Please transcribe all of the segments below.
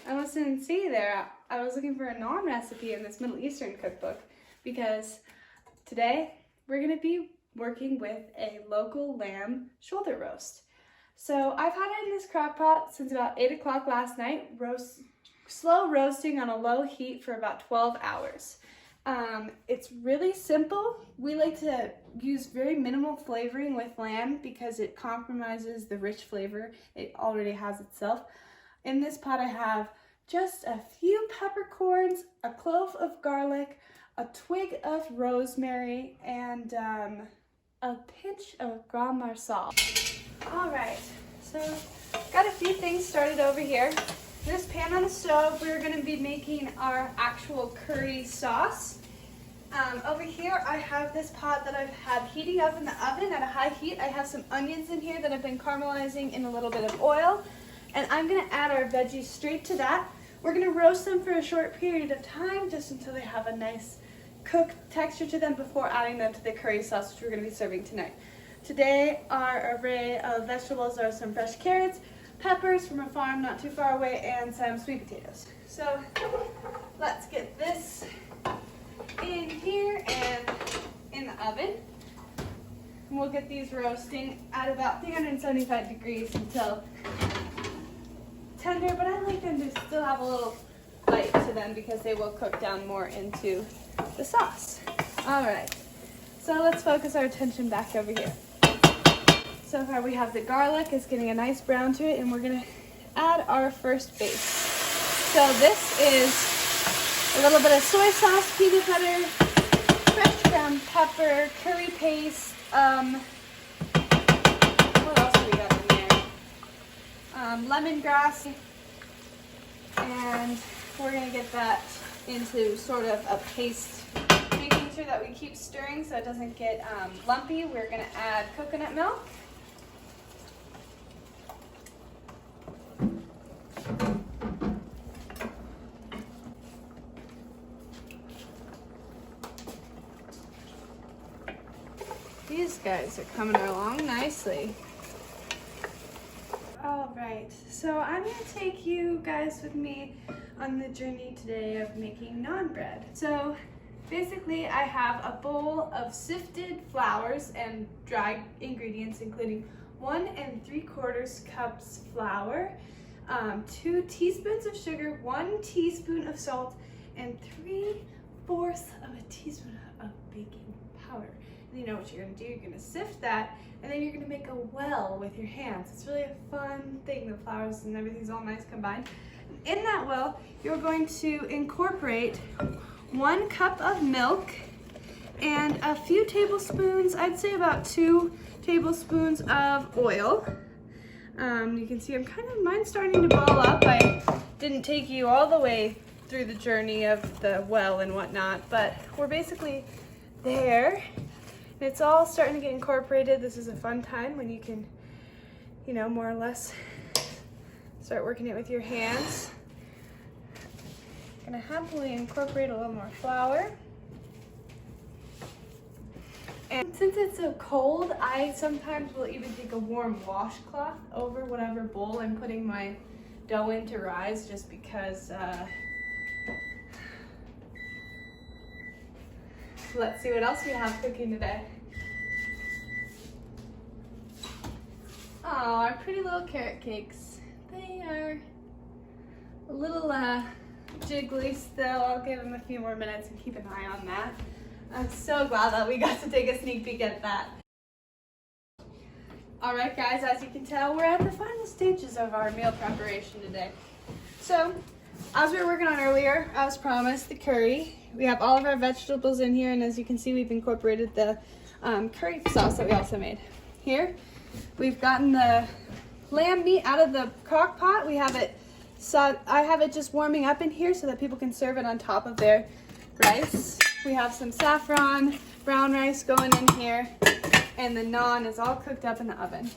I didn't see there. I was looking for a naan recipe in this Middle Eastern cookbook because today we're going to be working with a local lamb shoulder roast. So I've had it in this crock pot since about 8 o'clock last night, slow roasting on a low heat for about 12 hours. It's really simple. We like to use very minimal flavoring with lamb because it compromises the rich flavor it already has itself. In this pot I have just a few peppercorns, a clove of garlic, a twig of rosemary, and a pinch of Gram Marsala. All right, so got a few things started over here. This pan on the stove, we're gonna be making our actual curry sauce. Over here, I have this pot that I've had heating up in the oven at a high heat. I have some onions in here that I've been caramelizing in a little bit of oil, and I'm gonna add our veggies straight to that. We're gonna roast them for a short period of time, just until they have a nice cooked texture to them before adding them to the curry sauce, which we're gonna be serving tonight. Today, our array of vegetables are some fresh carrots, peppers from a farm not too far away, and some sweet potatoes. So let's get this in here and in the oven. And we'll get these roasting at about 375 degrees until tender, but I like them to still have a little bite to them because they will cook down more into the sauce. All right, so let's focus our attention back over here. So far we have the garlic, it's getting a nice brown to it, and we're gonna add our first base. So this is a little bit of soy sauce, peanut butter, fresh ground pepper, curry paste, what else do we got in there? Lemongrass, and we're gonna get that into sort of a paste, making sure that we keep stirring so it doesn't get lumpy. We're gonna add coconut milk. These guys are coming along nicely. All right, so I'm gonna take you guys with me on the journey today of making naan bread. So basically I have a bowl of sifted flours and dry ingredients, including 1 3/4 cups flour, 2 teaspoons of sugar, 1 teaspoon of salt, and 3/4 of a teaspoon of baking powder. And you know what you're gonna do, you're gonna sift that, and then you're gonna make a well with your hands. It's really a fun thing, the flours and everything's all nice combined. In that well, you're going to incorporate 1 cup of milk and a few tablespoons, I'd say about 2 tablespoons of oil. You can see mine's starting to ball up. I didn't take you all the way through the journey of the well and whatnot, but we're basically there. It's all starting to get incorporated. This is a fun time when you can, more or less start working it with your hands. Gonna happily incorporate a little more flour. And since it's so cold, I sometimes will even take a warm washcloth over whatever bowl I'm putting my dough in to rise, just because let's see what else we have cooking today. Oh, our pretty little carrot cakes. They are a little jiggly still. I'll give them a few more minutes and keep an eye on that. I'm so glad that we got to take a sneak peek at that. All right, guys, as you can tell, we're at the final stages of our meal preparation today. So, as we were working on earlier, as promised, the curry. We have all of our vegetables in here, and as you can see, we've incorporated the curry sauce that we also made. Here, we've gotten the lamb meat out of the crock pot. We have it, I have it just warming up in here so that people can serve it on top of their rice. We have some saffron, brown rice going in here, and the naan is all cooked up in the oven.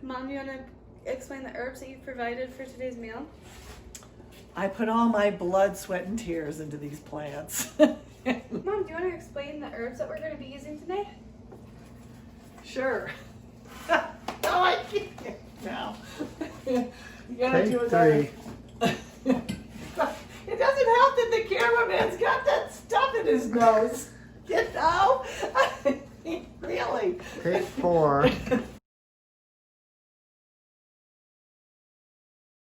Mom, you want to explain the herbs that you've provided for today's meal? I put all my blood, sweat, and tears into these plants. Mom, do you want to explain the herbs that we're going to be using today? Sure. No, I can't now. You gotta Take do another. 3. It doesn't help that the cameraman's got that stuff in his nose. You know? Really? Take 4.